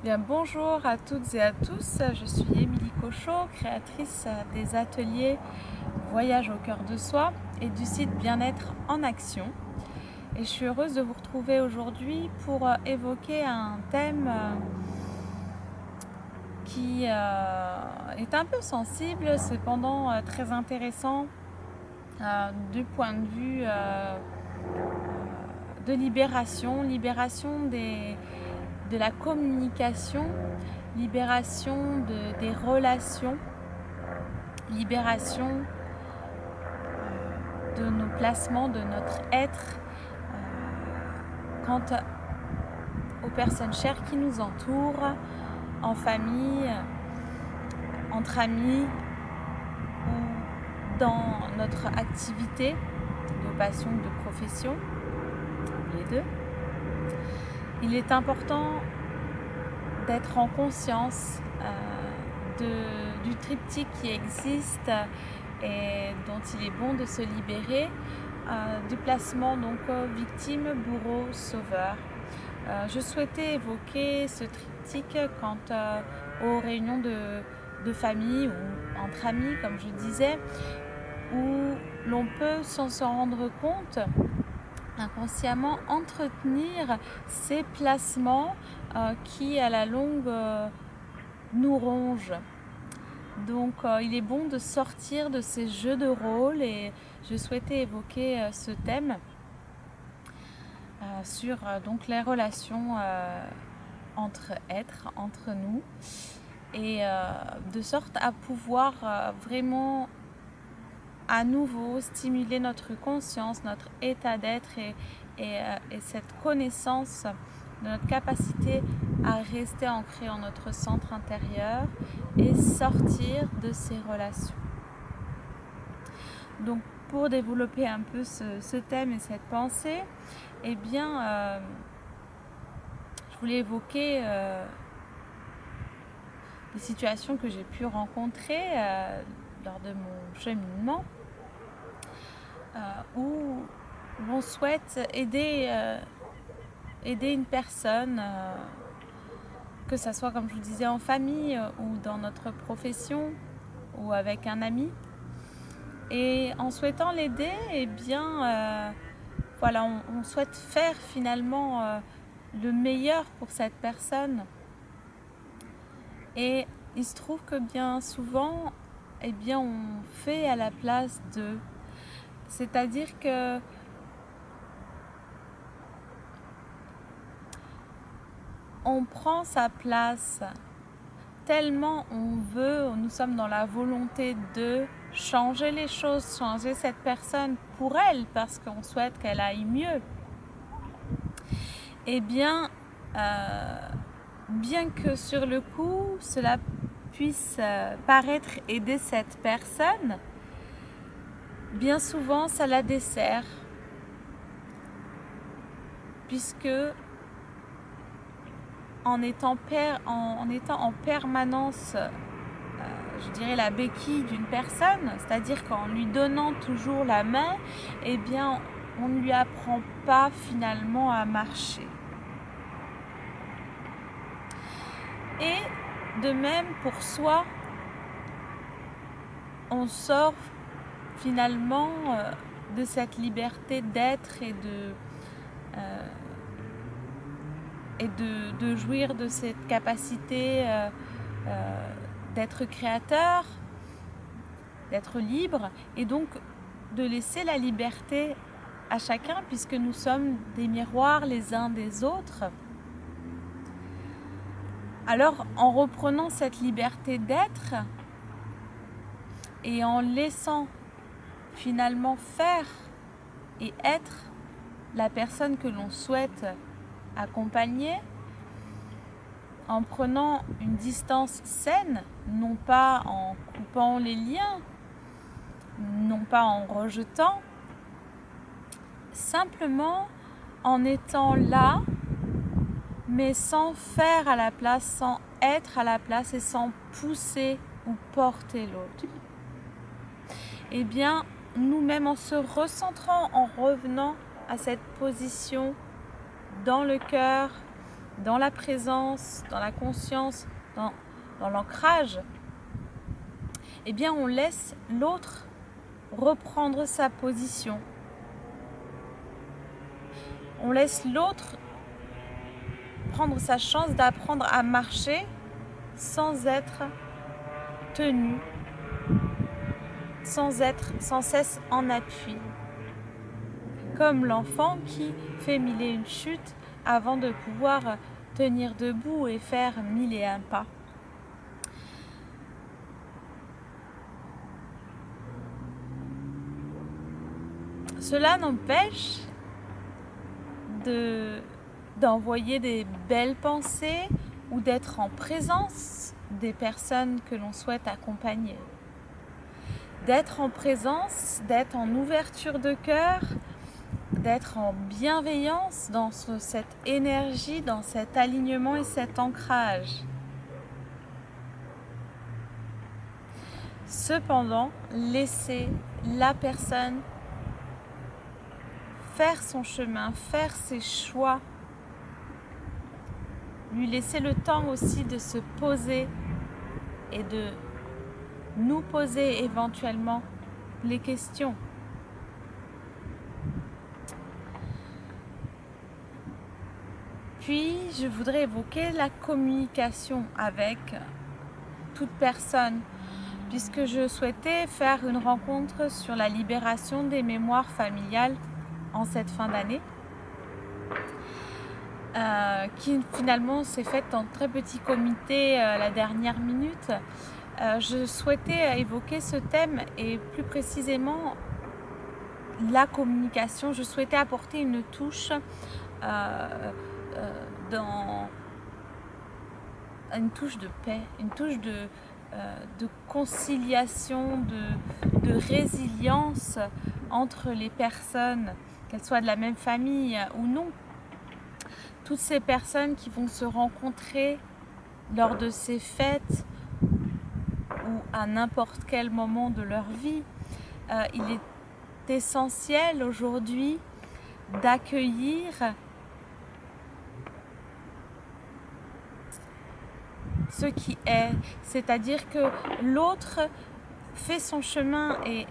Bien, bonjour à toutes et à tous, je suis Émilie Cochot, créatrice des ateliers Voyage au cœur de soi et du site Bien-être en action. Et je suis heureuse de vous retrouver aujourd'hui pour évoquer un thème qui est un peu sensible, cependant très intéressant du point de vue de libération, de la communication, libération des relations, libération de nos placements, de notre être, quant aux personnes chères qui nous entourent, en famille, entre amis ou dans notre activité de passion, de profession, les deux. Il est important d'être en conscience du triptyque qui existe et dont il est bon de se libérer, du placement donc victime, bourreau, sauveur. Je souhaitais évoquer ce triptyque quant aux réunions de famille ou entre amis, comme je disais, où l'on peut, sans s'en rendre compte, inconsciemment entretenir ces placements qui, à la longue, nous rongent. Donc il est bon de sortir de ces jeux de rôle et je souhaitais évoquer ce thème sur donc les relations entre êtres, entre nous, et de sorte à pouvoir vraiment à nouveau stimuler notre conscience, notre état d'être et cette connaissance de notre capacité à rester ancré en notre centre intérieur et sortir de ces relations. Donc pour développer un peu ce thème et cette pensée, eh bien je voulais évoquer des situations que j'ai pu rencontrer lors de mon cheminement où l'on souhaite aider une personne, que ce soit, comme je vous disais, en famille ou dans notre profession ou avec un ami. Et en souhaitant l'aider, eh bien, voilà, on souhaite faire finalement le meilleur pour cette personne. Et il se trouve que bien souvent, eh bien, on fait à la place d'eux. C'est-à-dire que on prend sa place tellement on veut, nous sommes dans la volonté de changer les choses, changer cette personne pour elle, parce qu'on souhaite qu'elle aille mieux. Eh bien, bien que sur le coup, cela puisse paraître aider cette personne, bien souvent, ça la dessert, puisque en étant en permanence, je dirais, la béquille d'une personne, c'est-à-dire qu'en lui donnant toujours la main, eh bien, on ne lui apprend pas finalement à marcher. Et de même pour soi, on sort finalement de cette liberté d'être et de jouir de cette capacité d'être créateur, d'être libre, et donc de laisser la liberté à chacun, puisque nous sommes des miroirs les uns des autres. Alors, en reprenant cette liberté d'être et en laissant finalement faire et être la personne que l'on souhaite accompagner, en prenant une distance saine, non pas en coupant les liens, non pas en rejetant, simplement en étant là, mais sans faire à la place, sans être à la place et sans pousser ou porter l'autre. Eh bien, nous-mêmes, en se recentrant, en revenant à cette position dans le cœur, dans la présence, dans la conscience, dans l'ancrage, eh bien on laisse l'autre reprendre sa position. On laisse l'autre prendre sa chance d'apprendre à marcher sans être tenu, sans cesse en appui. Comme l'enfant qui fait 1001 chutes avant de pouvoir tenir debout et faire 1001 pas. Cela n'empêche d'envoyer des belles pensées ou d'être en présence des personnes que l'on souhaite accompagner. D'être en présence, d'être en ouverture de cœur, d'être en bienveillance dans cette énergie, dans cet alignement et cet ancrage. Cependant, laisser la personne faire son chemin, faire ses choix, lui laisser le temps aussi de se poser et de nous poser éventuellement les questions. Puis, je voudrais évoquer la communication avec toute personne, puisque je souhaitais faire une rencontre sur la libération des mémoires familiales en cette fin d'année, qui finalement s'est faite en très petit comité à la dernière minute. Je souhaitais évoquer ce thème et plus précisément la communication. Je souhaitais apporter une touche une touche de paix, une touche de conciliation, de résilience entre les personnes, qu'elles soient de la même famille ou non. Toutes ces personnes qui vont se rencontrer lors de ces fêtes ou à n'importe quel moment de leur vie, il est essentiel aujourd'hui d'accueillir ce qui est, c'est-à-dire que l'autre fait son chemin et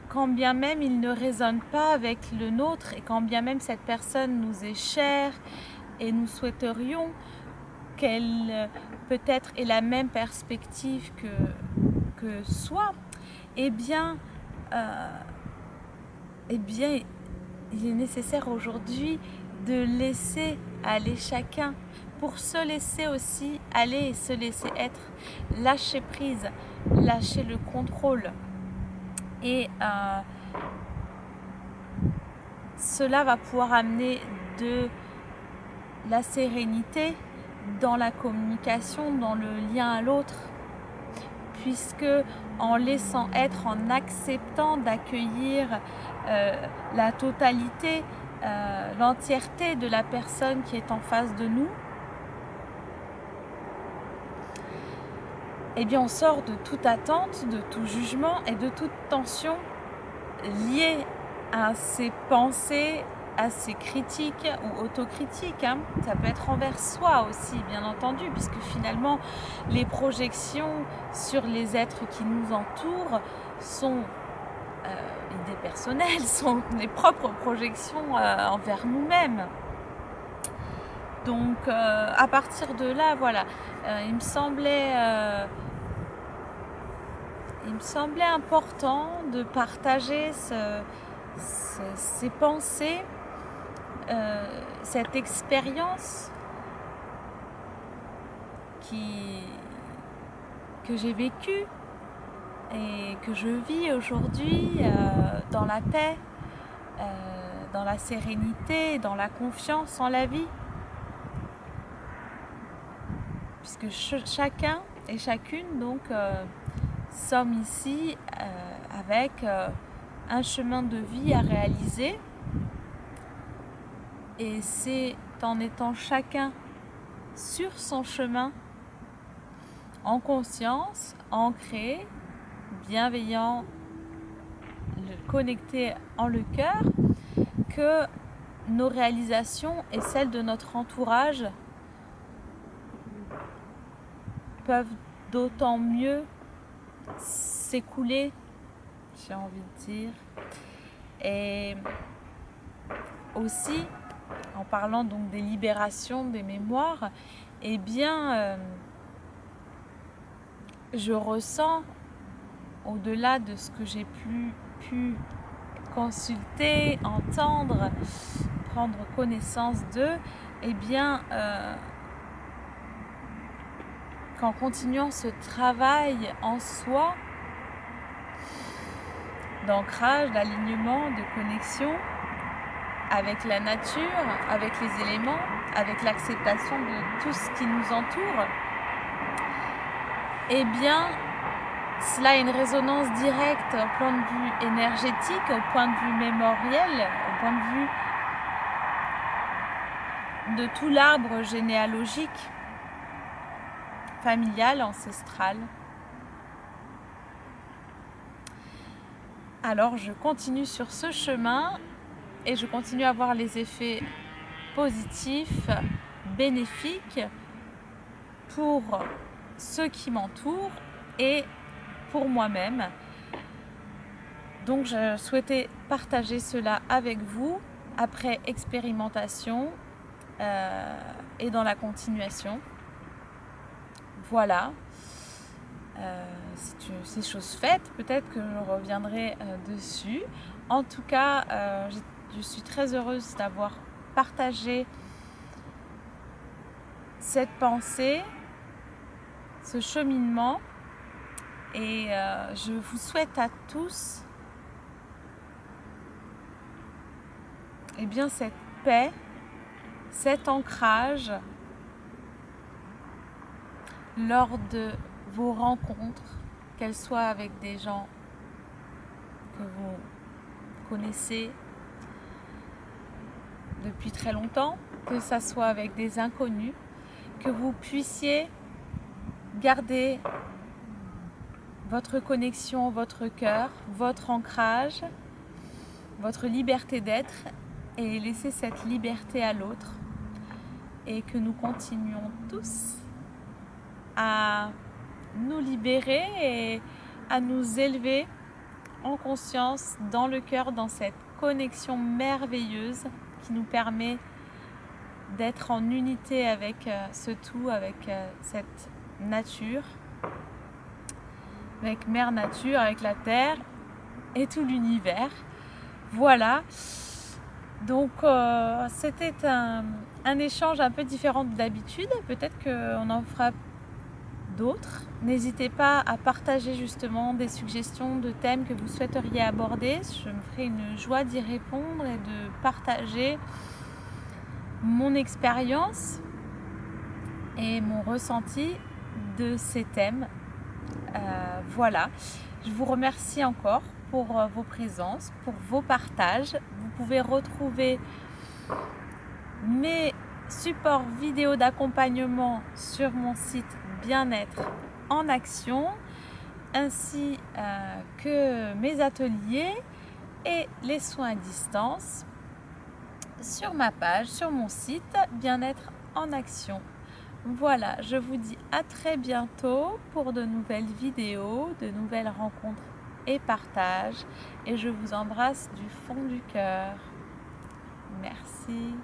quand bien même il ne résonne pas avec le nôtre et quand bien même cette personne nous est chère et nous souhaiterions qu'elle peut-être ait la même perspective que soi, eh bien il est nécessaire aujourd'hui de laisser aller chacun pour se laisser aussi aller et se laisser être, lâcher prise, lâcher le contrôle. Et cela va pouvoir amener de la sérénité dans la communication, dans le lien à l'autre, puisque en laissant être, en acceptant d'accueillir la totalité, l'entièreté de la personne qui est en face de nous, eh bien on sort de toute attente, de tout jugement et de toute tension liée à ces pensées, à ces critiques ou autocritiques. Ça peut être envers soi aussi, bien entendu, puisque finalement les projections sur les êtres qui nous entourent sont idées personnelles, sont les propres projections envers nous-mêmes. Donc à partir de là, voilà, il me semblait important de partager ces pensées, cette expérience que j'ai vécue et que je vis aujourd'hui dans la paix, dans la sérénité, dans la confiance en la vie. Puisque chacun et chacune donc sommes ici avec un chemin de vie à réaliser, et c'est en étant chacun sur son chemin, en conscience, ancré, bienveillant, connecté en le cœur, que nos réalisations et celles de notre entourage peuvent d'autant mieux s'écouler, j'ai envie de dire. Et aussi, en parlant donc des libérations des mémoires, eh bien, je ressens, au-delà de ce que j'ai pu consulter, entendre, prendre connaissance d'eux, eh bien, qu'en continuant ce travail en soi, d'ancrage, d'alignement, de connexion avec la nature, avec les éléments, avec l'acceptation de tout ce qui nous entoure, eh bien, cela a une résonance directe au point de vue énergétique, au point de vue mémoriel, au point de vue de tout l'arbre généalogique, familial, ancestral. Alors je continue sur ce chemin et je continue à voir les effets positifs, bénéfiques pour ceux qui m'entourent et pour moi-même. Donc je souhaitais partager cela avec vous après expérimentation et dans la continuation. Voilà. C'est chose faite, peut-être que je reviendrai dessus. En tout cas, je suis très heureuse d'avoir partagé cette pensée, ce cheminement, et je vous souhaite à tous eh bien, cette paix, cet ancrage lors de vos rencontres, qu'elles soient avec des gens que vous connaissez depuis très longtemps, que ça soit avec des inconnus, que vous puissiez garder votre connexion, votre cœur, votre ancrage, votre liberté d'être et laisser cette liberté à l'autre, et que nous continuions tous à nous libérer et à nous élever en conscience, dans le cœur, dans cette connexion merveilleuse qui nous permet d'être en unité avec ce tout, avec cette nature, avec Mère Nature, avec la Terre et tout l'univers. Voilà. Donc c'était un échange un peu différent de d'habitude. Peut-être qu'on en fera d'autres. N'hésitez pas à partager justement des suggestions de thèmes que vous souhaiteriez aborder. Je me ferai une joie d'y répondre et de partager mon expérience et mon ressenti de ces thèmes. Voilà. Je vous remercie encore pour vos présences, pour vos partages. Vous pouvez retrouver mes supports vidéo d'accompagnement sur mon site Bien-être en action, ainsi que mes ateliers et les soins à distance sur ma page, sur mon site Bien-être en action. Voilà, je vous dis à très bientôt pour de nouvelles vidéos, de nouvelles rencontres et partages, et je vous embrasse du fond du cœur. Merci.